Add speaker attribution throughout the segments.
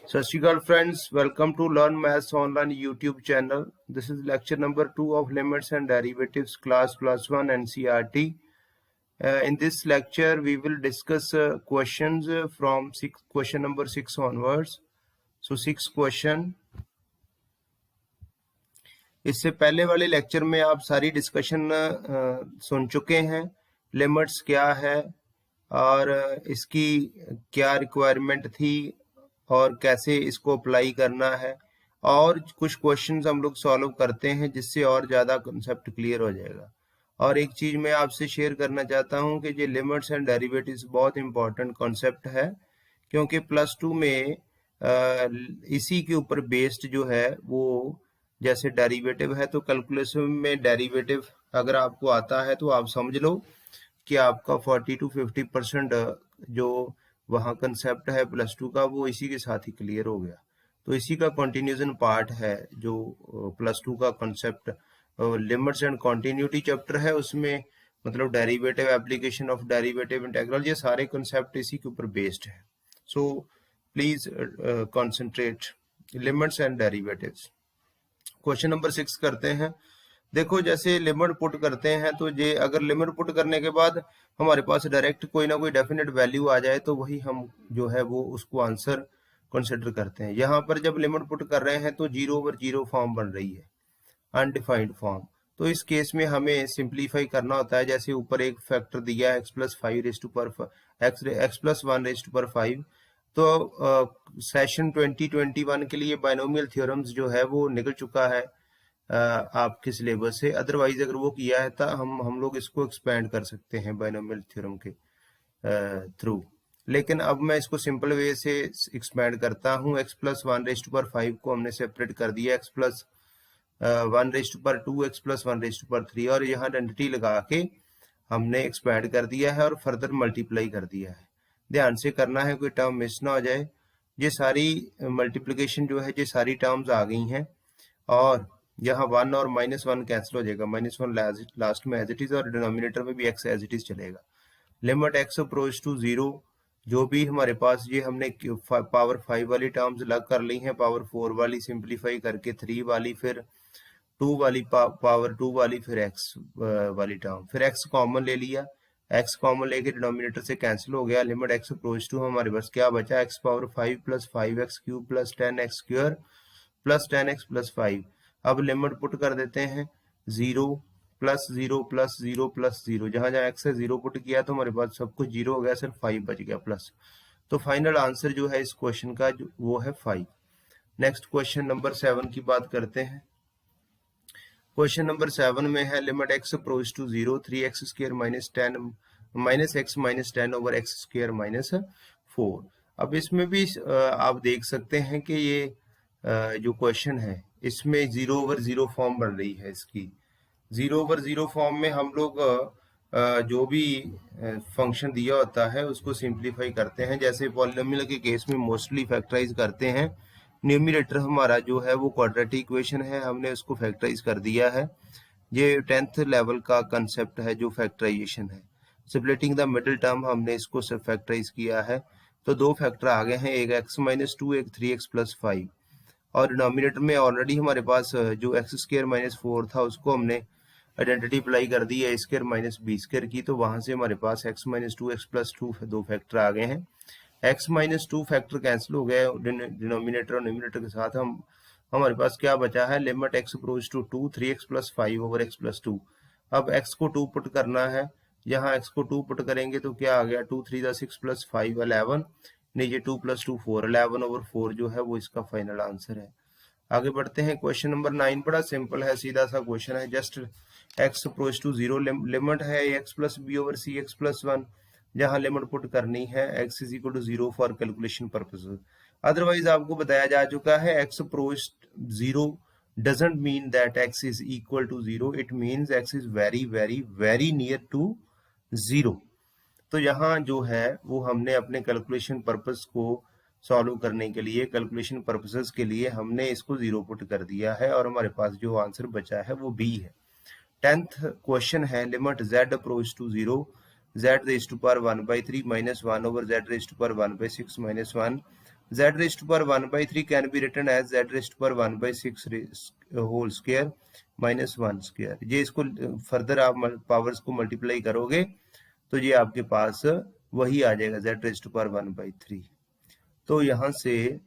Speaker 1: सत Sri Akal friends, welcome to Learn Maths Online YouTube channel. This is lecture number 2 of limits and derivatives class plus 1 NCERT. In this lecture we will discuss questions from question number 6 onwards. So 6 question. इससे पहले वाले lecture में आप सारी discussion सुन चुके हैं। Limits क्या है और इसकी क्या रिक्वायरमेंट थी और कैसे इसको अप्लाई करना है, और कुछ क्वेश्चंस हम लोग सॉल्व करते हैं जिससे और ज़्यादा कंसेप्ट क्लियर हो जाएगा। और एक चीज़ मैं आपसे शेयर करना चाहता हूं कि ये लिमिट्स एंड डेरिवेटिव्स बहुत इंपॉर्टेंट कॉन्सेप्ट है, क्योंकि प्लस 2 में इसी के ऊपर बेस्ड जो है वो, जैसे डेरिवेटिव है तो कैलकुलेशन में डेरिवेटिव अगर आपको आता है तो आप समझ लो कि आपका 40 to 50% जो वहाँ कंसेप्ट है प्लस 2 का वो इसी के साथ ही क्लियर हो गया। तो इसी का कंटिन्यूएशन पार्ट है जो प्लस 2 का concept limits and continuity chapter है, उसमें मतलब derivative, application of derivative, integral, ये सारे कंसेप्ट इसी के ऊपर बेस्ड है। So please concentrate limits and derivatives. Question number 6 करते हैं। देखो, जैसे लिमिट पुट करते हैं तो ये अगर लिमिट पुट करने के बाद हमारे पास डायरेक्ट कोई ना कोई डेफिनेट वैल्यू आ जाए तो वही हम जो है वो उसको आंसर कंसिडर करते हैं। यहाँ पर जब लिमिट पुट कर रहे हैं तो 0/0 फॉर्म बन रही है, अनडिफाइंड फॉर्म। तो इस केस में हमें सिंप्लीफाई करना होता है। जैसे ऊपर एक फैक्टर दिया है x+1 तो सेशन 2021 के लिए बाइनोमियल थ्योरम्स जो है वो निकल चुका है आपके सिलेबस से। अदरवाइज अगर वो किया है तो हम लोग इसको एक्सपेंड कर सकते हैं बाइनोमियल थ्योरम के थ्रू। लेकिन अब मैं इसको सिंपल वे से एक्सपेंड करता हूँ। x+1 को हमने सेपरेट कर दिया, x+1/2, x+1/3, और यहाँ आइडेंटिटी लगा के हमने एक्सपेंड कर दिया है और फर्दर मल्टीप्लाई कर दिया है। ध्यान से करना है, कोई टर्म मिस ना हो जाए। ये सारी मल्टीप्लिकेशन जो है ये सारी टर्म्स आ गई हैं और यहाँ 1 और -1 कैंसिल हो जाएगा, -1 लास्ट में एज इट इज और डिनोमिनेटर में भी x एज इट इज चलेगा। लिमिट x अप्रोच टू 0, जो भी हमारे पास, ये हमने पावर 5 वाली टर्म्स अलग कर ली हैं, पावर 4 वाली सिंप्लीफाई करके 3 वाली, फिर 2 वाली, पावर 2 वाली, फिर x वाली टर्म, फिर x कॉमन ले लिया, x कॉमन लेके डिनोमिनेटर से कैंसिल हो गया। लिमिट x अप्रोच टू हमारे पास क्या बचा, x⁵ plus 5x³ plus 10x² plus 10x plus 5। अब लिमिट पुट कर देते हैं 0 प्लस 0 प्लस 0 प्लस 0, जहां जहां x है 0 पुट किया तो हमारे पास सब कुछ 0 हो गया, सिर्फ 5 बच गया प्लस। तो फाइनल आंसर जो है इस क्वेश्चन का वो है 5। नेक्स्ट क्वेश्चन नंबर 7 की बात करते हैं। क्वेश्चन नंबर 7 में है limit x approach to 0, 3x² -x - 10 over x² -4। अब इसमें भी आप देख सकते हैं कि ये जो क्वेश्चन है इसमें 0/0 फॉर्म बन रही है। इसकी 0/0 फॉर्म में हम लोग जो भी फंक्शन दिया होता है उसको सिंप्लीफाई करते हैं। जैसे पॉलिनोमियल के केस में मोस्टली फैक्टराइज करते हैं। न्यूमरेटर हमारा जो है वो क्वाड्रेटिक इक्वेशन है, हमने उसको फैक्टराइज कर दिया है। ये 10th लेवल का कंसेप्ट है जो फैक्टराइजेशन है। स्प्लिटिंग द मिडिल टर्म हमने इसको फैक्टराइज किया है, तो दो फैक्टर आ गए हैं, एक x-2, एक 3x + 5। और डिनोमिनेटर में ऑलरेडी हमारे पास जो x² - 4 था उसको हमने आइडेंटिटी अप्लाई कर दी है a² - b² की, तो वहां से हमारे पास x - 2, x + 2 दो फैक्टर आ गए हैं। x - 2 फैक्टर कैंसिल हो गया डिनोमिनेटर और न्यूमरेटर के साथ। हमारे पास क्या बचा है, limit x approach to 2, 3x + 5 over x + 2। अब x को 2 पुट करना है, यहाँ x को 2 पुट करेंगे तो क्या आ गया, 2 3 6 + 5 11, नीचे 2 + 2 4, 11 ओवर 4 जो है वो इसका फाइनल आंसर है। आगे बढ़ते हैं। क्वेश्चन नंबर 9 बड़ा सिंपल है, सीधा सा क्वेश्चन है। Just x approach to 0, limit है x + b over c x + 1, जहां लिमिट पुट करनी है x = 0 for calculation purposes. Otherwise आपको बताया जा चुका है x approach 0 doesn't mean that x is equal to 0, it means x is very very very near to 0। तो यहाँ जो है वो हमने अपने कैलकुलेशन पर्पस को सॉल्व करने के लिए, कैलकुलेशन पर्पसेस के लिए हमने इसको 0 पुट कर दिया है और हमारे पास जो आंसर बचा है वो b है। 10th क्वेश्चन है limit z approach to 0, z raised to power 1/3 - 1 over z raised to power 1/6 - 1 z raised पर 1/3 can be written as z raised पर 1/6 होल स्क्वायर माइनस 1 स्क्वायर। ये इसको फर्दर आप पावर्स को मल्टीप्लाई करोगे तो ये आपके पास वही आ जाएगा z रेस्ट पर 1/3। तो यहाँ से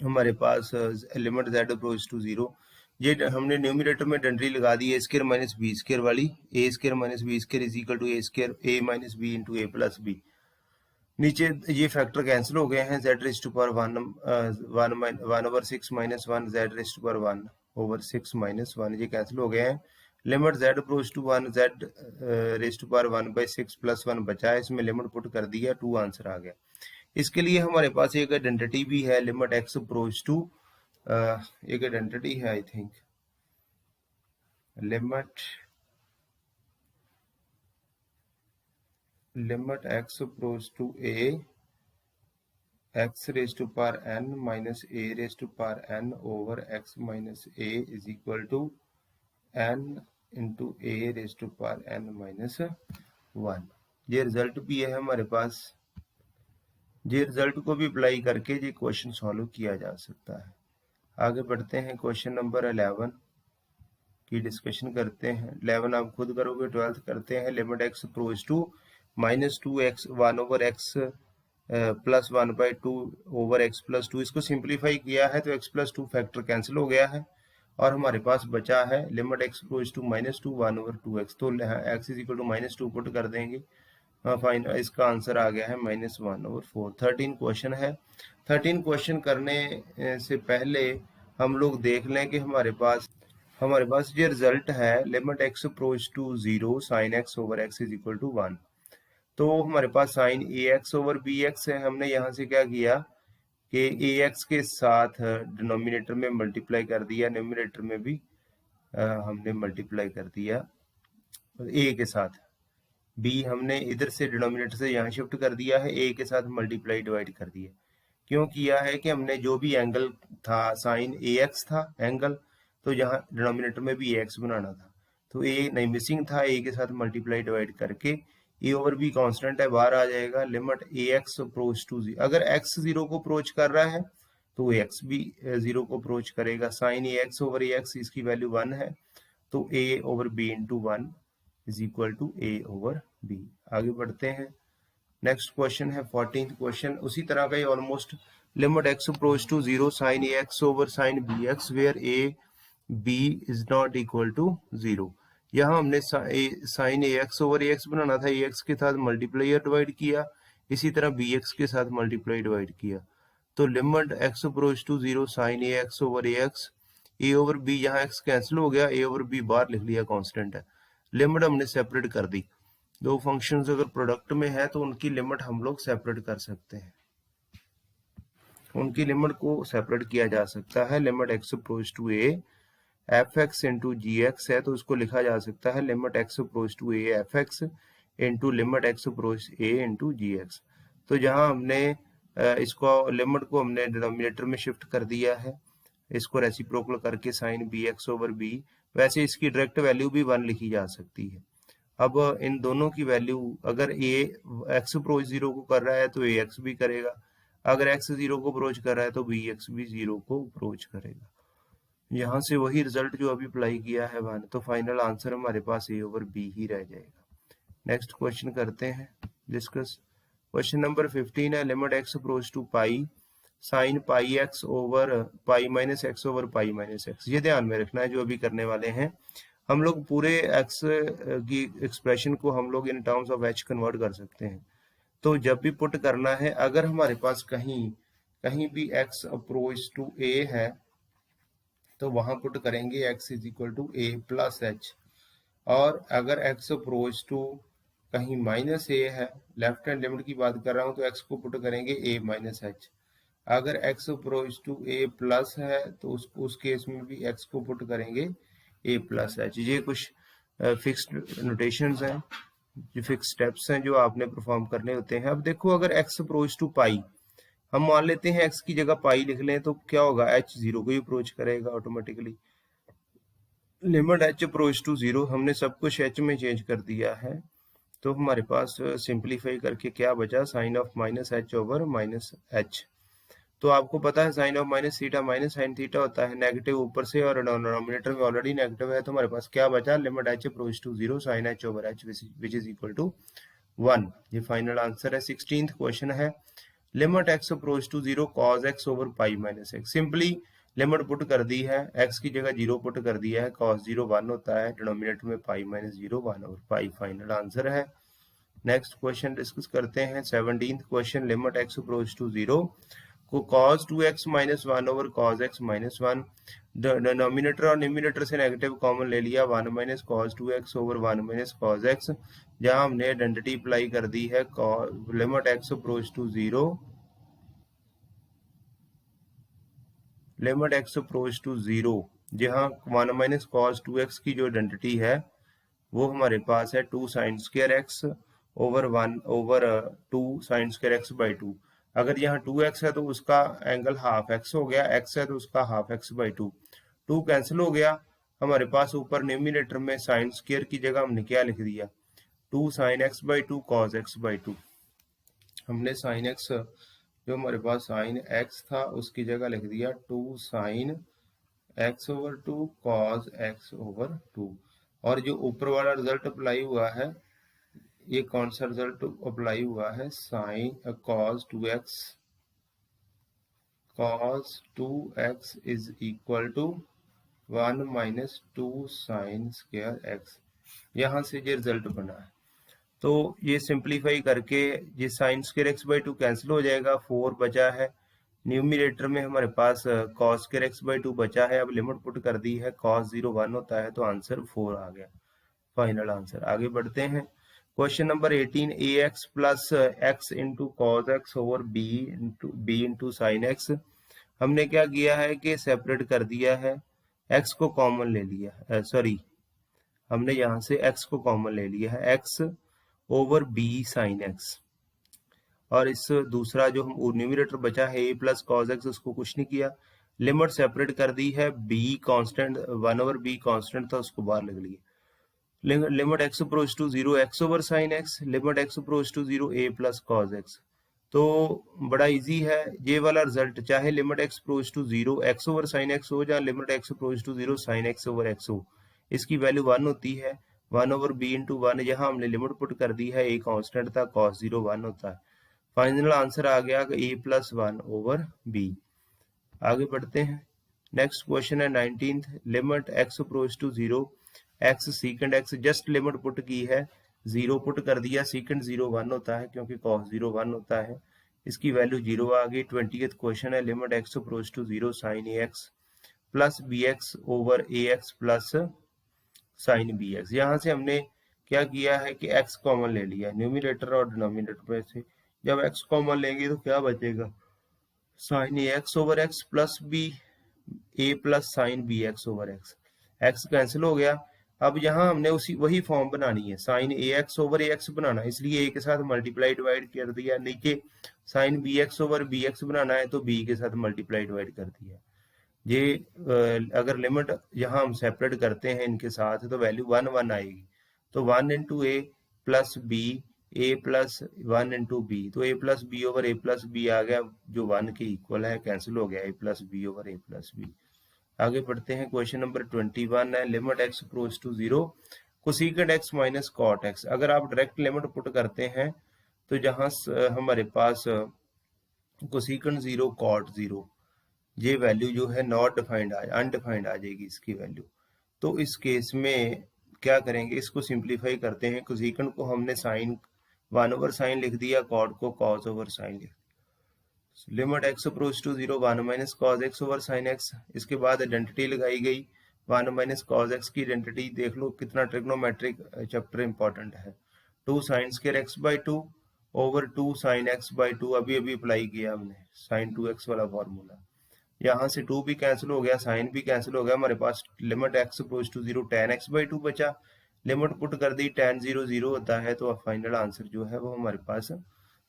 Speaker 1: हमारे पास लिमिट z अप्रोच टू 0, ये हमने न्यूमरेटर में डंडरी लगा दी a square minus B square वाली, a square minus B square is equal to a square a minus B into a plus B. नीचे ये फैक्टर कैंसिल हो गए हैं, z रेस्ट पर 1/6 माइनस 1 z रेस्ट पर 1/6 माइनस 1 ये कैंसिल हो गए हैं। Limit z approach to 1 z raised पर 1/6 प्लस 1 बचा है, इसमें लिमिट पुट कर दिया 2 आंसर आ गया। इसके लिए हमारे पास एक आइडेंटिटी भी है, लिमिट x अप्रोच टू एक आइडेंटिटी है I think, limit x approach to a x raise to power n minus a raise to power n over x minus a is equal to n into a raise to power n minus 1। ये result भी है हमारे पास, ये result को भी apply करके ये question solve किया जा सकता है। आगे बढ़ते हैं, क्वेश्चन नंबर 11 की डिस्कशन करते हैं। 11 आप खुद करोगे, 12th करते हैं। Limit x approach to minus 2x 1 over x plus 1/2 over x plus 2, इसको सिंप्लीफाई किया है तो x प्लस 2 फैक्टर कैंसिल हो गया है और हमारे पास बचा है limit x approach to minus 2 1 over 2x। तो x is equal to minus 2 put कर देंगे, फाइन इसका आंसर आ गया है माइनस 1 ओवर 4। 13 क्वेश्चन है। 13 क्वेश्चन करने से पहले हम लोग देख लें कि हमारे पास ये रिजल्ट है, limit x approach to 0 sine x over x is equal to 1। तो हमारे पास साइन ax ओवर bx है। हमने यहाँ से क्या किया कि ax के साथ डिनोमिनेटर में मल्टीप्लाई कर दिया, न्यूमरेटर में भी हमने मल्टीप्लाई कर दिया a के साथ, b हमने इधर से डिनोमिनेटर से यहाँ शिफ्ट कर दिया है, a के साथ मल्टीप्लाई डिवाइड कर दिया। क्यों किया है कि हमने जो भी एंगल था साइन ax था एंगल, तो यहाँ डिनोमिनेटर में भी ax बनाना था, तो a नहीं मिसिंग था, a के साथ मल्टीप्लाई डिवाइड करके a ओवर b कांस्टेंट है बाहर आ जाएगा। लिमिट ax अप्रोच टू 0, अगर x 0 को अप्रोच कर रहा है तो x भी 0 को अप्रोच करेगा। साइन ax ओवर ax इसकी वैल्यू 1 है, तो a over b into 1 is equal to a over b। आगे बढ़ते हैं, नेक्स्ट क्वेश्चन है 14th क्वेश्चन, उसी तरह का ही almost. Limit x approach to 0 sine ax over sine bx where a b is not equal to 0। यहाँ हमने साइन ax ओवर ax बनाना था, ax के साथ मल्टीप्लायर डिवाइड किया, इसी तरह bx के साथ मल्टीप्लाई डिवाइड किया। तो limit x approach to 0 sine ax over ax, a over b, यहाँ x कैंसिल हो गया, a ओवर b बाहर लिख लिया कांस्टेंट है। लिमिट हमने सेपरेट कर दी, दो फंक्शंस अगर प्रोडक्ट में है तो उनकी लिमिट हम लोग सेपरेट कर सकते हैं, उनकी लिमिट को सेपरेट किया जा सकता है। Limit x approach to a F X into G X है, तो उसको लिखा जा सकता है limit x approach to A F X into limit x approach A into G X. तो जहां हमने इसको लिमिट को हमने डिनोमिनेटर में शिफ्ट कर दिया है, इसको रेसिप्रोकल करके sine B X over B, वैसे इसकी डायरेक्ट वैल्यू भी 1 लिखी जा सकती है। अब इन दोनों की वैल्यू, अगर ए एक्स अप्रोच 0 को कर रहा है तो ए एक्स भी करेगा, अगर एक्स 0 को अप्रोच कर रहा है तो बी एक्स भी 0 को अप्रोच करेगा। यहाँ से वही रिजल्ट जो अभी अप्लाई किया है 1, तो फाइनल आंसर हमारे पास ए ओवर बी ही रह जाएगा। नेक्स्ट क्वेश्चन करते हैं डिस्कस। क्वेश्चन नंबर 15 है, limit x approach to pi sine pi X over pi minus X over pi minus X. ये ध्यान में रखना है जो अभी करने वाले हैं, हम लोग पूरे एक्स की एक्सप्रेशन को हम लोग in terms of H convert कर सकते हैं। तो जब भी पुट करना है, अगर हमारे पास कहीं भी एक्स अप्रोच टू ए है तो वहां पुट करेंगे x is equal to A plus H, और अगर x अप्रोच टू कहीं माइनस ए है, लेफ्ट हैंड लिमिट की बात कर रहा हूं, तो x को पुट करेंगे a माइनस एच। अगर x approach to a plus है तो उस केस में भी x को पुट करेंगे a प्लस एच। ये कुछ फिक्स्ड नोटेशंस हैं, जो फिक्स स्टेप्स हैं जो आपने परफॉर्म करने होते हैं। अब देखो, अगर x अप्रोच टू पाई, हम मान लेते हैं x की जगह पाई लिख लें, तो क्या होगा, h 0 को ही अप्रोच करेगा automatically. Limit h approach to 0, हमने सब कुछ h में चेंज कर दिया है, तो हमारे पास सिंप्लीफाई करके क्या बचा, sine of minus h over minus h। तो आपको पता है sine of minus theta minus sine theta होता है, नेगेटिव ऊपर से और डिनोमिनेटर में ऑलरेडी नेगेटिव है, तो हमारे पास क्या बचा, limit h approach to 0 sine h over h which is equal to 1। ये फाइनल आंसर है। 16th क्वेश्चन है, limit x approach to 0 cos x over pi minus x। Simply limit put कर दी है, x की जगह 0 पुट कर दिया है, cos 0 1 होता है, डिनोमिनेटर में pi minus 0 1 over pi final answer है। नेक्स्ट क्वेश्चन डिस्कस करते हैं। 17th question, limit x approach to 0 को cos 2x minus 1 over cos x minus 1, denominator और न्यूमिनेटर से नेगेटिव कॉमन ले लिया, 1 minus cos 2x over 1 minus cos x, जहां हमने आइडेंटिटी अप्लाई कर दी है, limit x approach to 0, limit x approach to 0, जहां 1 माइनस cos 2x की जो आइडेंटिटी है वो हमारे पास है 2 sine square x over 1 over 2 sine square x by 2। अगर यहाँ 2x है तो उसका एंगल हाफ x हो गया, x है तो उसका हाफ x बाई 2, 2 कैंसिल हो गया। हमारे पास ऊपर न्यूमिनेटर में साइन स्क्वायर की जगह हमने क्या लिख दिया, 2 sine x by 2 cos x by 2। हमने साइन x, जो हमारे पास साइन x था उसकी जगह लिख दिया 2 sine x over 2 cos x over 2, और जो ऊपर वाला रिजल्ट अप्लाई हुआ है, ये कौन सा रिजल्ट अप्लाई हुआ है, sine cos 2x is equal to 1 minus 2 sine square x, यहाँ से ये रिजल्ट बना है। तो ये सिंप्लीफाई करके ये sign square x by 2 cancel हो जाएगा, 4 बचा है। न्यूमिनेटर में हमारे पास cos स्क्वायर x बाई 2 बचा है। अब लिमिट पुट कर दी है, cos 0 1 होता है, तो आंसर 4 आ गया फाइनल आंसर। आगे बढ़ते हैं। Question number 18, ax plus x into cos x over b into sine x. हमने क्या किया है कि सेपरेट कर दिया है, x को कॉमन ले लिया, सॉरी हमने यहाँ से x को कॉमन ले लिया है, x over b sine x, और इस दूसरा जो हम न्यूमिनेटर बचा है a प्लस कॉस एक्स, उसको कुछ नहीं किया, लिमिट सेपरेट कर दी है, b constant 1 over b constant था उसको बाहर लग लिया, limit x approach to 0 x over sine x, limit x approach to 0 a plus cos x। तो बड़ा इजी है ये वाला रिजल्ट, चाहे limit x approach to 0 x over sine x हो, या limit x approach to 0 sine x over x हो, इसकी वैल्यू 1 होती है, 1 ओवर b इंटू 1, यहाँ हमने लिमिट पुट कर दी है, a कांस्टेंट था, cos 0 1 होता है। फाइनल आंसर आ गया a प्लस 1 ओवर b। आगे बढ़ते हैं। नेक्स्ट क्वेश्चन है 19th, limit x approach to 0 x secant x, just limit put की है, 0 पुट कर दिया, सीकेंड 0 1 होता है क्योंकि cos 0 1 होता है, इसकी वैल्यू 0 आ गई। 20th क्वेश्चन है, limit x approach to 0 sine ax plus bx over ax plus sine bx। यहाँ से हमने क्या किया है कि x कॉमन ले लिया, न्यूमिनेटर और डिनोमिनेटर में से जब x कॉमन लेंगे तो क्या बचेगा, sine ax over x plus b a plus sine bx over x, x cancel हो गया। अब यहाँ हमने वही फॉर्म बनानी है, साइन ax ओवर ax बनाना है, इसलिए a के साथ मल्टीप्लाई डिवाइड कर दिया, नीचे साइन bx ओवर bx बनाना है तो b के साथ मल्टीप्लाई डिवाइड कर दिया। ये अगर लिमिट यहाँ हम सेपरेट करते हैं इनके साथ तो वैल्यू 1 1 आएगी, तो 1 into a plus b, a plus 1 into b, तो a plus b over a plus b आ गया जो 1 के इक्वल है, कैंसिल हो गया, a plus b over a plus b. आगे बढ़ते हैं। क्वेश्चन नंबर 21 है, limit x approach to 0 cosecant x minus cot x। अगर आप डायरेक्ट लिमिट पुट करते हैं तो जहां हमारे पास कोसेकेंट 0 कॉट 0, ये वैल्यू जो है नॉट डिफाइंड अनडिफाइंड आ जाएगी इसकी वैल्यू। तो इस केस में क्या करेंगे, इसको सिंप्लीफाई करते हैं, कोसेकेंट को हमने साइन 1 ओवर साइन लिख दिया, कॉट को कॉस ओवर साइन लिख दिया। Limit x approach to 0 1 minus cos x over sine x, इसके बाद आइडेंटिटी लगाई गई, 1 माइनस कॉस एक्स की आइडेंटिटी देख लो कितना ट्रिग्नोमेट्रिक चैप्टर इंपॉर्टेंट है, 2 sine square x by 2 over 2 sine x by 2, अभी अप्लाई किया हमने साइन 2x वाला फॉर्मूला, यहाँ से 2 भी कैंसिल हो गया, साइन भी कैंसिल हो गया, हमारे पास limit x approach to 0 tan x by 2 बचा, लिमिट पुट कर दी, tan 0 0 होता है, तो फाइनल आंसर जो है वो हमारे पास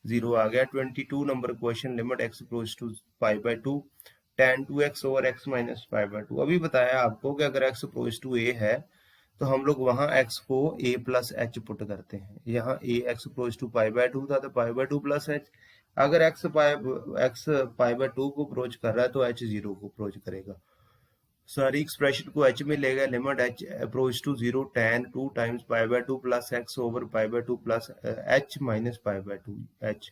Speaker 1: 0 आ गया। 22 नंबर question, limit x approach to pi by 2 tan 2x over x minus pi by 2। अभी बताया आपको कि अगर x अप्रोच टू a है तो हम लोग वहां x को a प्लस h पुट करते हैं, यहाँ a x approach to pi by 2 था तो पाई बाई 2 प्लस h, अगर x पाई बाय 2 को अप्रोच कर रहा है तो h 0 को अप्रोच करेगा। सारी एक्सप्रेशन को h में लेगा, limit h approach to 0 tan 2 times pi by 2 plus x over pi by 2 plus h minus pi by 2 h,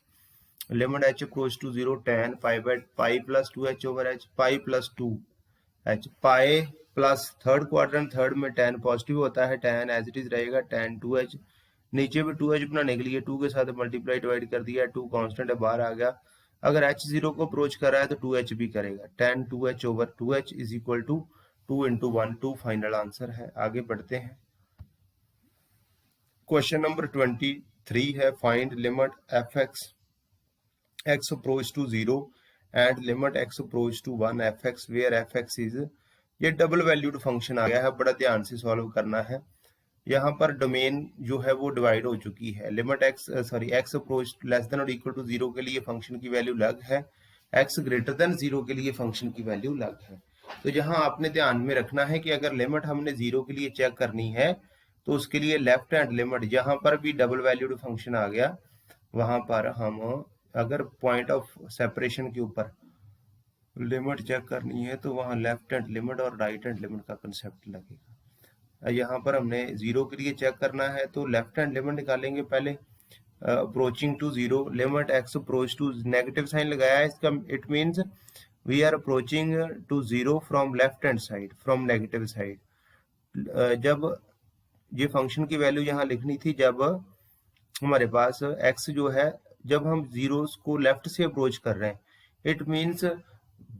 Speaker 1: limit h approach to 0 tan pi plus 2h over h, pi plus 2 h, pi plus third quadrant, third में tan positive होता है, tan as it is रहेगा tan 2h, नीचे भी 2h बनाने के लिए 2 के साथ मल्टीप्लाई डिवाइड कर दिया, 2 कांस्टेंट है बाहर आ गया। अगर h 0 को अप्रोच कर रहा है तो 2h भी करेगा, tan 2h over 2h is equal to 2 into 1, 2 final answer है। आगे बढ़ते हैं। क्वेश्चन नंबर 23 है, find limit f x approach to 0 and limit x approach to 1 f x where f x is, ये डबल वैल्यूड फंक्शन आ गया है, बड़ा ध्यान से सॉल्व करना है। यहाँ पर डोमेन जो है वो डिवाइड हो चुकी है। Limit x approach less than और इक्वल टू 0 के लिए फंक्शन की वैल्यू अलग है, x ग्रेटर देन 0 के लिए फंक्शन की वैल्यू अलग है। तो यहाँ आपने ध्यान में रखना है कि अगर लिमिट हमने 0 के लिए चेक करनी है तो उसके लिए लेफ्ट हैंड लिमिट, जहां पर भी डबल वैल्यूड फंक्शन आ गया वहां पर हम अगर पॉइंट ऑफ सेपरेशन के ऊपर लिमिट चेक करनी है तो वहां लेफ्ट हैंड लिमिट और राइट हैंड लिमिट का कंसेप्ट लगेगा। यहाँ पर हमने 0 के लिए चेक करना है तो लेफ्ट हैंड लिमिट निकालेंगे पहले, approaching to 0, limit x approach to, negative sign लगाया है इसका, it means we are approaching to 0 from left hand side, from negative side. जब ये फंक्शन की वैल्यू यहाँ लिखनी थी जब हमारे पास x जो है, जब हम जीरोस को लेफ्ट से अप्रोच कर रहे हैं, इट मींस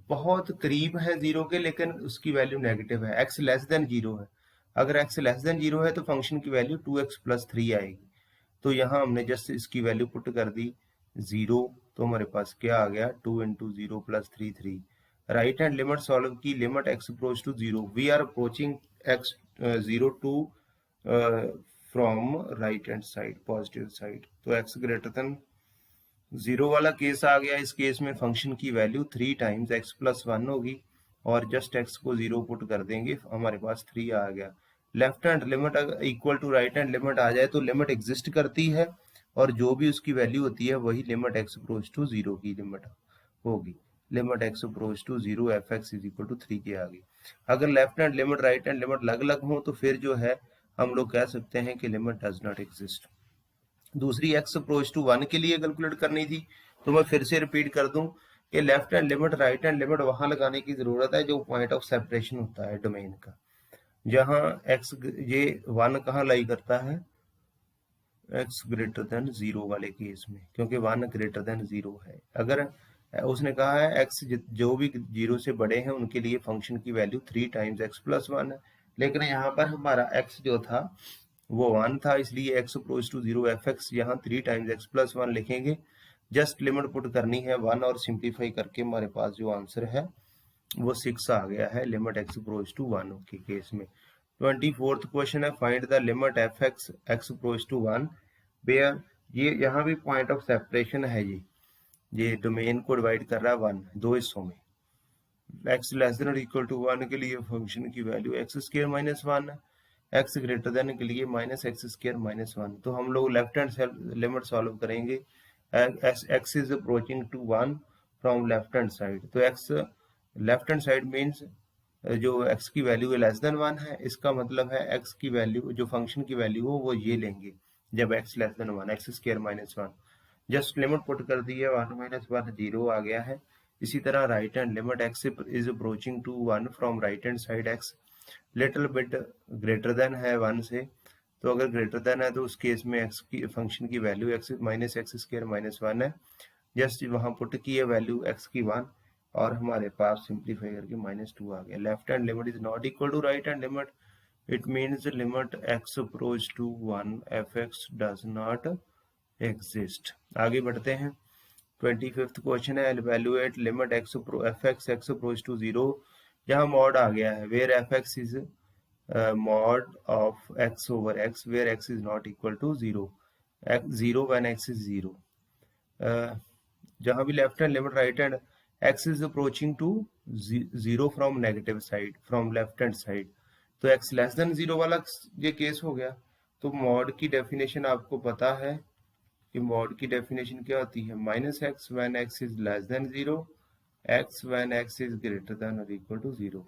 Speaker 1: बहुत करीब है 0 के लेकिन उसकी वैल्यू नेगेटिव है, x लेस देन 0 है। अगर x लेस देन 0 है तो फंक्शन की वैल्यू 2x प्लस 3 आएगी। तो यहाँ हमने जस्ट इसकी वैल्यू पुट कर दी 0, तो हमारे पास क्या आ गया, 2 into 0 plus 3 3। Right hand limit solve की, limit x approach to 0, we are approaching x 0 to from right hand side, positive side, तो x ग्रेटर देन 0 वाला केस आ गया। इस केस में फंक्शन की वैल्यू 3 टाइम्स x प्लस 1 होगी और just x को 0 पुट कर देंगे, हमारे पास 3 आ गया। Left hand limit equal to right hand limit आ जाए तो लिमिट एग्जिस्ट करती है और जो भी उसकी वैल्यू होती है वही लिमिट x अप्रोच टू 0 की लिमिट होगी। Limit x approach to 0 f x is equal to 3 की आ गई। अगर left hand limit right hand limit अलग अलग हो तो फिर जो है हम लोग कह सकते हैं कि लिमिट डज नॉट एग्जिस्ट। दूसरी x अप्रोच टू 1 के लिए कैलकुलेट करनी थी तो मैं फिर से रिपीट कर दूं कि left hand limit right hand limit वहां लगाने की जरूरत है जो पॉइंट ऑफ सेपरेशन होता है डोमेन का, जहां x ये 1 कहाँ लाई करता है, x ग्रेटर देन 0 वाले केस में, क्योंकि 1 ग्रेटर देन 0 है। अगर उसने कहा है x जो भी 0 से बड़े हैं उनके लिए फंक्शन की वैल्यू 3 टाइम्स x प्लस 1 है, लेकिन यहाँ पर हमारा x जो था वो 1 था, इसलिए x approach to 0 f x यहाँ 3 टाइम्स x प्लस 1 लिखेंगे। जस्ट लिमिट पुट करनी है 1 और सिंप्लीफाई करके हमारे पास जो आंसर है वो 6 आ गया है लिमिट x अप्रोच टू 1 के केस में। 24th क्वेश्चन है, find the limit f x x approach to 1 where, ये यहाँ भी पॉइंट ऑफ सेपरेशन है, ये डोमेन को डिवाइड कर रहा है 1 दो हिस्सों में। x लेस देन और इक्वल टू 1 के लिए फंक्शन की वैल्यू एक्स स्क्वायर माइनस 1 है, x ग्रेटर देन के लिए माइनस एक्स स्क्वायर माइनस 1। तो हम लोग लेफ्ट हैंड लिमिट सॉल्व करेंगे, x is approaching to 1 from left hand side, तो x left hand side means जो x की वैल्यू लेस देन 1 है, इसका मतलब है x की वैल्यू जो फंक्शन की वैल्यू हो वो ये लेंगे जब x less than 1, x square minus 1। Just limit put कर दी है, 1 माइनस 1 0 आ गया है। इसी तरह right hand limit x is approaching to 1 from right hand side, x little bit greater than है 1 से, तो अगर ग्रेटर देन है तो उस केस में x की फंक्शन की value x minus x square minus 1 है। जस्ट वहां पुट की है वैल्यू x की 1 और हमारे पास सिंप्लीफाई करके माइनस 2 आ गया। Left hand limit is not equal to right hand limit, it means limit x approach to 1 f x does not exist. आगे बढ़ते हैं। 25th क्वेश्चन है, evaluate limit f x x approach to 0, यहाँ mod आ गया है where f x is mod of x over x where x is not equal to 0, 0 when x is 0। जहां भी left hand limit right hand x is approaching to 0 from negative side, from left hand side, तो x less than 0 वाला ये case हो गया। तो mod की definition आपको पता है, कि मॉड की डेफिनेशन क्या होती है, minus x when x is less than zero, x when x is greater than और इक्वल टू जीरो।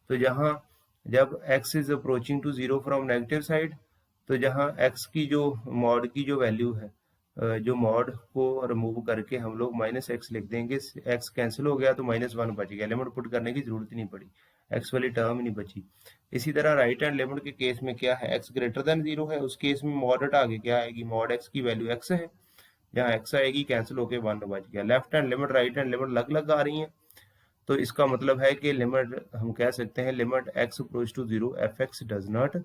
Speaker 1: तो जहाँ जब x is approaching to zero from negative side, तो जहाँ x की जो मॉड की जो वैल्यू है, जो मॉड को रिमूव करके हम लोग माइनस एक्स लिख देंगे, x कैंसिल हो गया तो माइनस वन बच गया, लिमिट पुट करने की जरूरत ही नहीं पड़ी, x वाली टर्म ही नहीं बची। इसी तरह राइट हैंड लिमिट के केस में क्या है, x ग्रेटर देन जीरो है, उस केस में मॉड हटा के क्या आएगी, मॉड x की वैल्यू x है, जहाँ x आएगी कैंसिल होके वन बच गया। Left hand limit right hand limit अलग अलग आ रही है, तो इसका मतलब है कि लिमिट हम कह सकते हैं limit x approach to zero f x does not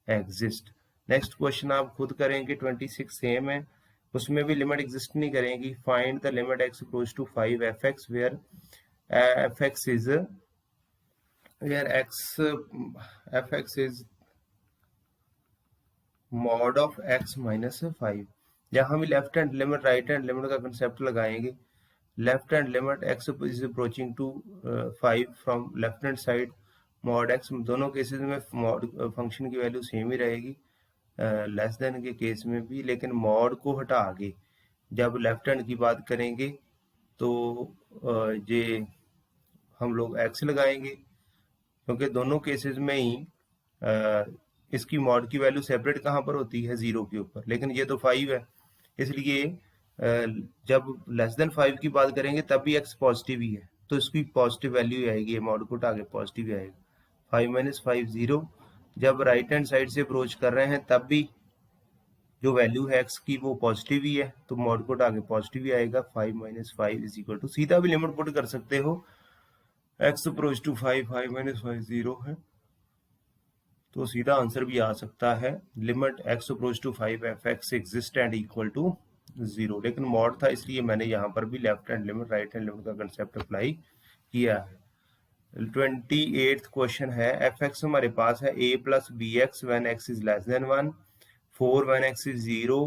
Speaker 1: exist. Next question आप खुद करेंगे, 26 सेम है, उसमें भी लिमिट एग्जिस्ट नहीं करेंगी। Find the limit x approach to 5 f x where f x is f x is mod of x minus 5। यहाँ भी left hand limit right hand limit का कंसेप्ट लगाएंगे। Left hand limit x is approaching to 5 from left hand side, mod x, दोनों cases में mod function की value same ही रहेगी, less than के केस में भी, लेकिन मॉड को हटा के जब लेफ्ट हैंड की बात करेंगे तो ये हम लोग x लगाएंगे, क्योंकि दोनों केसेस में ही इसकी मॉड की वैल्यू सेपरेट कहाँ पर होती है, जीरो के ऊपर, लेकिन ये तो 5 है, इसलिए जब लेस देन 5 की बात करेंगे तब भी x पॉजिटिव ही है, तो इसकी पॉजिटिव वैल्यू आएगी, मॉड को हटा के पॉजिटिव ही आएगा, 5 माइनस 5 जीरो। जब राइट हैंड साइड से अप्रोच कर रहे हैं तब भी जो वैल्यू है x की वो पॉजिटिव ही है, तो मॉड को हटा के पॉजिटिव ही आएगा, 5 माइनस 5 इज इक्वल टू, सीधा भी लिमिट पुट कर सकते हो, x approach to 5, 5 minus 5 zero है, तो सीधा आंसर भी आ सकता है, limit x approach to 5 f x exist and equal to zero. लेकिन मॉड था इसलिए मैंने यहाँ पर भी left hand limit right hand limit का कंसेप्ट अप्लाई किया है। 28th क्वेश्चन है, एफ एक्स हमारे पास है a plus b x when x is less than 1, 4 when x is 0,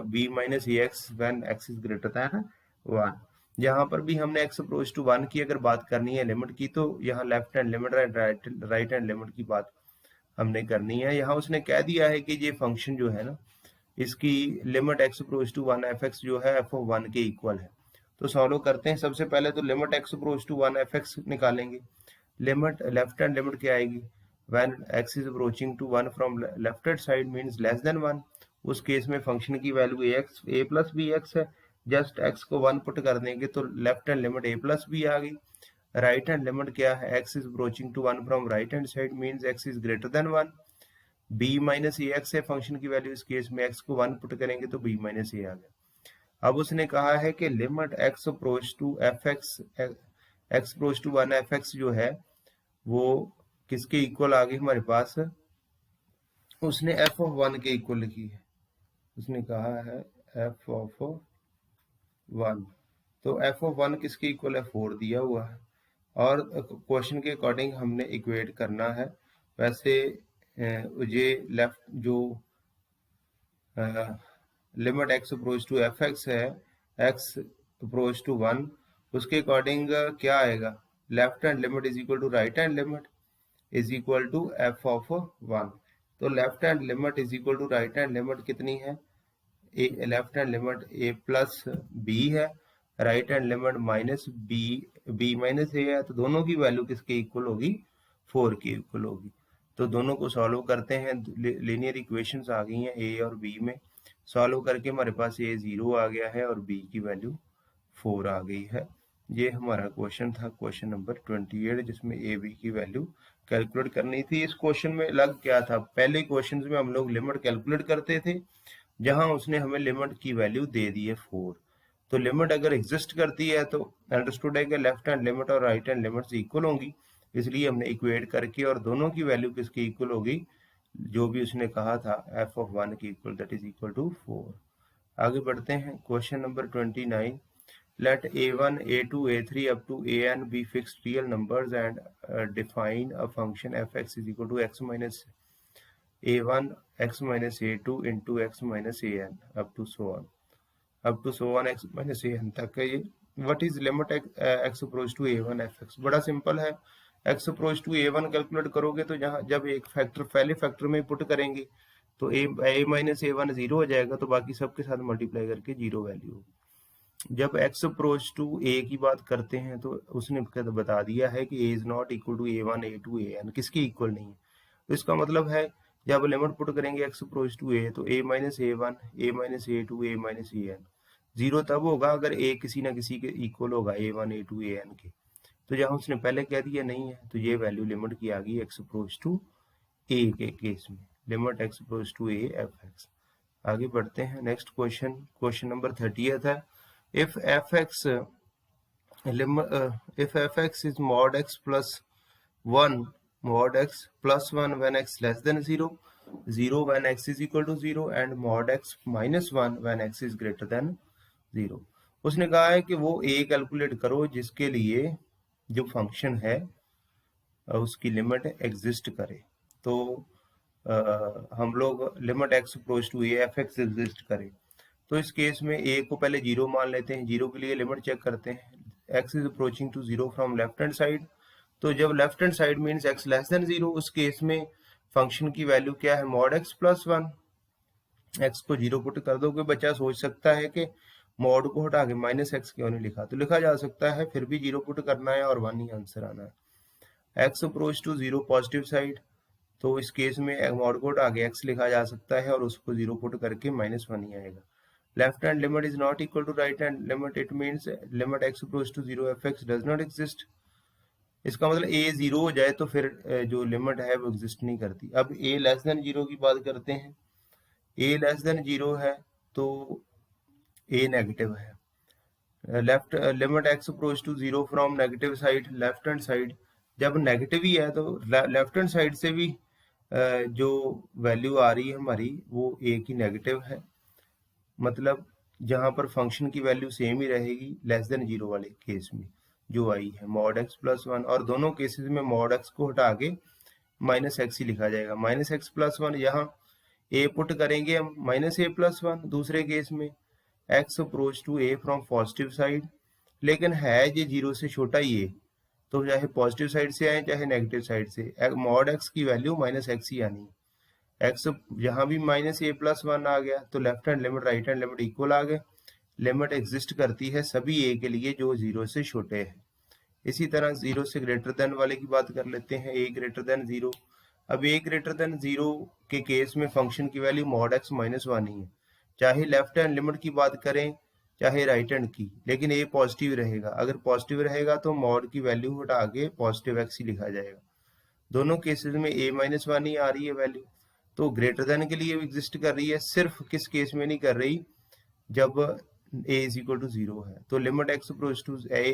Speaker 1: b minus a x when x is greater than 1। यहाँ पर भी हमने x अप्रोच टू 1 की अगर बात करनी है लिमिट की, तो यहाँ left hand limit right hand limit की बात हमने करनी है। यहाँ उसने कह दिया है कि ये फंक्शन जो है ना, इसकी limit x approach to 1 f x जो है एफ ऑफ 1 के इक्वल है, तो सॉल्व करते हैं। सबसे पहले तो limit x approach to 1 f x निकालेंगे, लिमिट लेफ्ट हैंड लिमिट क्या आएगी, when x is approaching to 1 from left hand side means less than 1, उस केस में फंक्शन की value a plus b x है, जस्ट x को 1 पुट कर देंगे तो left hand limit a plus b आ गई। राइट हैंड लिमिट क्या है, x is approaching to 1 from right hand side means x is greater than 1, b minus a x है फंक्शन की वैल्यू, इस केस में x को 1 पुट करेंगे तो b माइनस ए आ गया। अब उसने कहा है कि limit x approach to f x, x approach to 1 f x जो है वो किसके इक्वल आ गई हमारे पास, उसने f ऑफ 1 के इक्वल लिखी है, उसने कहा है f ऑफ 1, तो f ऑफ 1 किसके इक्वल है, 4 दिया हुआ है, और क्वेश्चन के अकॉर्डिंग हमने इक्वेट करना है। वैसे ये लेफ्ट जो limit x approach to f x है, x अप्रोच टू 1, उसके अकॉर्डिंग क्या आएगा, left hand limit is equal to right hand limit is equal to f of 1। तो left hand limit is equal to right hand limit कितनी है, left hand limit a plus b है, right hand limit minus b minus ए है, तो दोनों की value किसके equal होगी, 4 के इक्वल होगी। तो दोनों को सॉल्व करते हैं, लीनियर इक्वेशंस आ गई हैं a और b में, सॉल्व करके हमारे पास a 0 आ गया है और b की वैल्यू 4 आ गई है। ये हमारा क्वेश्चन था, क्वेश्चन नंबर 28, जिसमें a b की वैल्यू कैलकुलेट करनी थी। इस क्वेश्चन में लग क्या था, पहले क्वेश्चन में हम लोग लिमिट कैलकुलेट करते थे, जहां उसने हमें लिमिट की वैल्यू दे दी है 4, तो लिमिट अगर एग्जिस्ट करती है तो अंडरस्टूड है कि लेफ्ट हैंड लिमिट और राइट हैंड लिमिट इक्वल होंगी, इसलिए हमने इक्वेट करके और दोनों की वैल्यू किसकी इक्वल होगी, जो भी उसने कहा था f ऑफ 1 की equal, that is equal to 4। आगे बढ़ते हैं, question number 29, let a1 a2 a3 up to an be fixed real numbers and define a function fx is equal to x minus a1 x minus a2 into x minus an up to so on x minus an तक है ये। What is limit x approach to a1 fx, बड़ा simple है, x approach to a1 calculate करोगे तो जहाँ जब एक फैक्टर पहले फैक्टर में पुट करेंगे तो a माइनस ए वन 0 हो जाएगा, तो बाकी सबके साथ मल्टीप्लाई करके 0 वैल्यू होगी। जब x अप्रोच टू a की बात करते हैं तो उसने बता दिया है कि a is not equal to a1 a2 an, किसके इक्वल नहीं है। तो इसका मतलब है जब लिमिट पुट करेंगे x अप्रोच टू a तो a minus a1 a minus a2 a minus an 0 तब होगा अगर a किसी ना किसी के इक्वल होगा a1 a2 an के। तो जहां उसने पहले कह दिया नहीं है तो ये वैल्यू लिमिट की आ गई x अप्रोच टू a के केस में, limit x approach to a fx। आगे बढ़ते हैं next question, question number 30th है। if fx if fx is mod x plus 1 mod x plus 1 when x less than 0, 0 when x is equal to 0 and mod x minus 1 when x is greater than 0। उसने कहा है कि वो a calculate करो जिसके लिए जो function है उसकी लिमिट एग्जिस्ट करे। तो हम लोग limit x approach to a fx exist करे, तो इस केस में a को पहले 0 मान लेते हैं। 0 के लिए लिमिट चेक करते हैं, x is approaching to 0 from left hand side. तो जब left hand side means x less than 0, उस केस में फंक्शन की वैल्यू क्या है, मॉड x प्लस 1। x को 0 पुट कर दो। कोई बच्चा सोच सकता है कि मॉड को हटा के माइनस एक्स क्यों नहीं लिखा, तो लिखा जा सकता है, फिर भी 0 पुट करना है और 1 ही आंसर आना है। x approach to 0 positive side, तो इस केस में मॉड को हटा के x लिखा जा सकता है और उसको 0 पुट करके माइनस 1 ही आएगा। Left hand limit is not equal to right hand limit, it means limit x approach to 0 fx does not exist. इसका मतलब a 0 हो जाए तो फिर जो लिमिट है वो एग्जिस्ट नहीं करती। अब a लेस देन 0 की बात करते हैं। a लेस देन 0 है तो a नेगेटिव है। Left limit x approach to 0 from negative side, left hand side, जब नेगेटिव ही है तो लेफ्ट हैंड साइड से भी जो वैल्यू आ रही है हमारी वो a की नेगेटिव है। मतलब जहां पर फंक्शन की वैल्यू सेम ही रहेगी लेस देन 0 वाले केस में जो आई है मॉड x प्लस 1, और दोनों केसेस में मॉड x को हटा के माइनस एक्स ही लिखा जाएगा। माइनस एक्स प्लस 1, यहाँ a पुट करेंगे हम माइनस a प्लस 1। दूसरे केस में x approach to a from positive side, लेकिन है ये 0 से छोटा ही है, तो चाहे पॉजिटिव साइड से आए चाहे नेगेटिव साइड से, मॉड x की वैल्यू माइनस एक्स ही आनी है। x यहाँ भी माइनस a प्लस 1 आ गया तो left hand limit right hand limit equal आ गए। लिमिट एग्जिस्ट करती है सभी a के लिए जो 0 से छोटे हैं। इसी तरह 0 से ग्रेटर देन वाले की बात कर लेते हैं, a ग्रेटर देन 0। अब a ग्रेटर देन 0 के केस में फंक्शन की वैल्यू मॉड x माइनस 1 ही है, चाहे लेफ्ट हैंड लिमिट की बात करें चाहे राइट हैंड की, लेकिन a पॉजिटिव रहेगा। अगर पॉजिटिव रहेगा तो मॉड की वैल्यू हटा के पॉजिटिव x ही लिखा जाएगा। दोनों केसेस में a माइनस 1 ही आ रही है वैल्यू, तो ग्रेटर देन के लिए एग्जिस्ट कर रही है, सिर्फ किस केस में नहीं कर रही, जब a इज इक्वल टू 0 है। तो limit x approach to a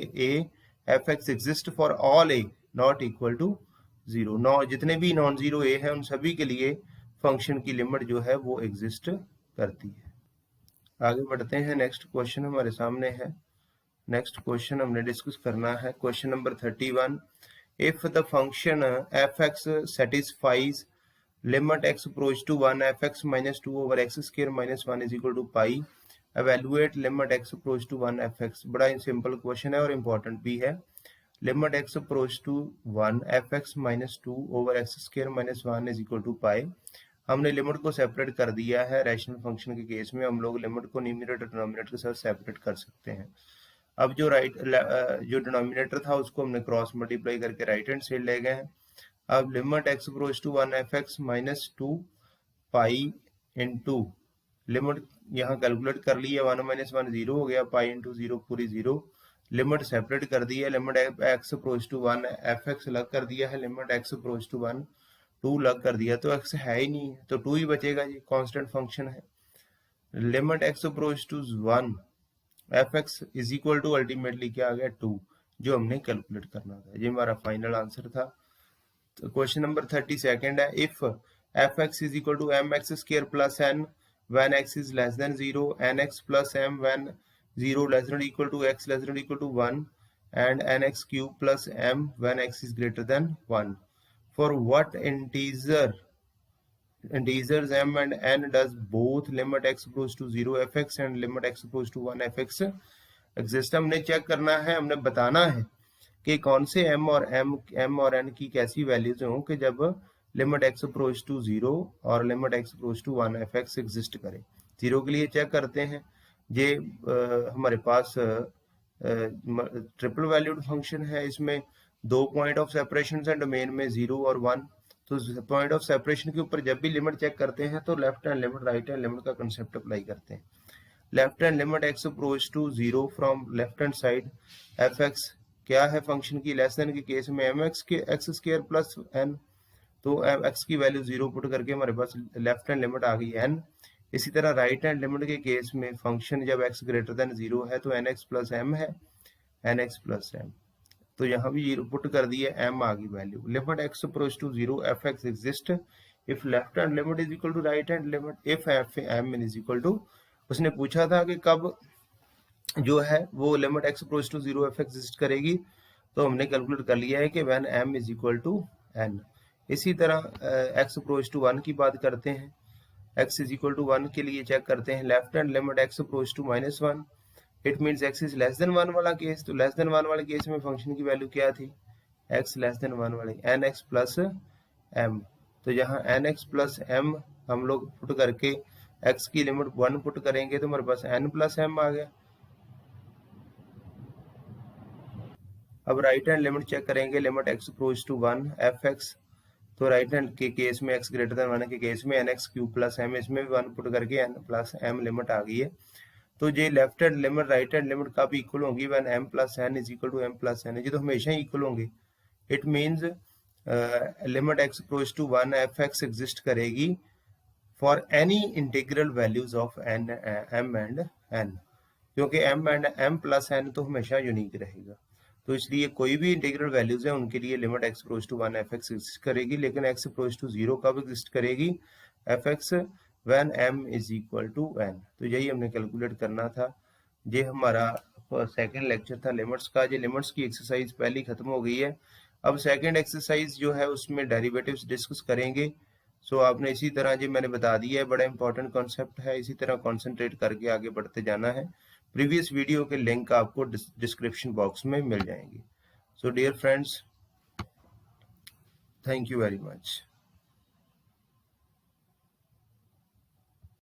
Speaker 1: fx exist for all a not equal to 0। जितने भी नॉन जीरो a है उन सभी के लिए फंक्शन की लिमिट जो है वो एग्जिस्ट करती है। आगे बढ़ते हैं, नेक्स्ट क्वेश्चन हमारे सामने है। नेक्स्ट क्वेश्चन हमने डिस्कस करना है question number 31। If the function fx satisfies limit x approach to 1 fx minus 2 over x square minus 1 is equal to pi, evaluate limit x approach to 1 fx। बड़ा ही simple question है और important भी है। Limit x approach to 1 fx minus 2 over x square minus 1 is equal to pi। हमने limit को separate कर दिया है। रैशनल फंक्शन के केस में हम लोग लिमिट को न्यूमरेटर डिनोमिनेटर के साथ सेपरेट कर सकते हैं। अब जो जो डिनोमिनेटर था उसको हमने क्रॉस मल्टीप्लाई करके राइट हैंड साइड ले गए हैं। अब limit x approach to 1 fx minus 2 pi into limit यहाँ कैलकुलेट कर लिया, 1 माइनस 1 0 हो गया, पाई इंटू 0 पूरी 0। लिमिट सेपरेट कर दी है, limit x approach to 1 fx अलग कर दिया है, लिमिट x अप्रोच टू 1 2 अलग कर दिया, तो x है ही नहीं है तो 2 ही बचेगा जी, कांस्टेंट फंक्शन है। Limit x approach to 1 fx is equal to ultimately क्या आ गया 2, जो हमने कैलकुलेट करना था। ये हमारा फाइनल आंसर था। तो क्वेश्चन नंबर 32 है। If fx is equal to mx square plus n when x is less than 0, nx plus m when 0 less than or equal to x less than or equal to 1, and nx cube plus m when x is greater than 1, for what integers m and n does both limit x approach to 0 fx and limit x approach to 1 fx exist। हमने check करना है, हमने बताना है कि कौन से m और n की कैसी वैल्यूज हों कि जब लिमिट एक्स अप्रोच टू 0 और limit x approach to 1 f x exist करे। 0 के लिए चेक करते हैं, ये हमारे पास ट्रिपल वैल्यूड फंक्शन है, इसमें 2 पॉइंट ऑफ सेपरेशन है डोमेन में 0 और 1। तो पॉइंट ऑफ सेपरेशन के ऊपर जब भी लिमिट चेक करते हैं तो left hand limit right hand limit का कंसेप्ट अप्लाई करते हैं। Left hand limit x approach to 0 from left hand side f x क्या है फंक्शन की, लेस देन के केस में एम एक्स के एक्स स्क्वायर प्लस एन, तो एक्स की वैल्यू 0 पुट करके हमारे पास लेफ्ट हैंड लिमिट आ गई एन। इसी तरह राइट हैंड लिमिट के केस में फंक्शन जब x ग्रेटर देन 0 है तो nx प्लस एम है, nx प्लस एम, तो यहाँ भी 0 पुट कर दिए, m आ गई value. Limit x approach to 0 f x exist if left hand limit is equal to right hand limit if f m is equal to, उसने पूछा था कि कब जो है वो limit x approach to 0 f x exist करेगी, तो हमने कैलकुलेट कर लिया है कि when m is equal to n। इसी तरह x अप्रोच टू 1 की बात करते हैं, x इज इक्वल टू 1 के लिए चेक करते हैं left hand limit x approach to -1, it means x is less than 1 वाला केस। तो लेस देन 1 वाले केस में फंक्शन की वैल्यू क्या थी, x लेस देन 1 वाले nx प्लस m, तो यहाँ nx प्लस m हम लोग पुट करके x की लिमिट 1 पुट करेंगे तो हमारे पास n प्लस m आ गया। अब राइट हैंड लिमिट चेक करेंगे limit x approach to 1 f x, तो राइट हैंड के केस में x ग्रेटर देन 1 के केस में nx क्यूब प्लस m, इसमें भी 1 पुट करके n प्लस m लिमिट आ गई है। तो ये left hand limit right hand limit कब इक्वल होगी, when m plus n is equal to m plus n, ये तो हमेशा ही इक्वल होंगे। It means limit x approach to 1 f x exist करेगी for any integral values of n m and n, क्योंकि m and m plus n तो हमेशा unique रहेगा, तो इसलिए कोई भी इंटीग्रल वैल्यूज है उनके लिए limit x approach to 1 f x exist करेगी, लेकिन x अप्रोच टू 0 कब एग्जिस्ट करेगी, f x when m is equal to n। तो यही हमने कैलकुलेट करना था। ये हमारा सेकंड लेक्चर था लिमिट्स का। ये लिमिट्स की एक्सरसाइज पहली खत्म हो गई है, अब सेकंड एक्सरसाइज जो है उसमें डेरिवेटिव्स डिस्कस करेंगे। सो आपने इसी तरह जो मैंने बता दिया है, बड़ा इंपॉर्टेंट कॉन्सेप्ट है, इसी तरह कॉन्सेंट्रेट करके आगे बढ़ते जाना है। प्रीवियस वीडियो के लिंक आपको डिस्क्रिप्शन बॉक्स में मिल जाएंगे। So dear friends, thank you very much.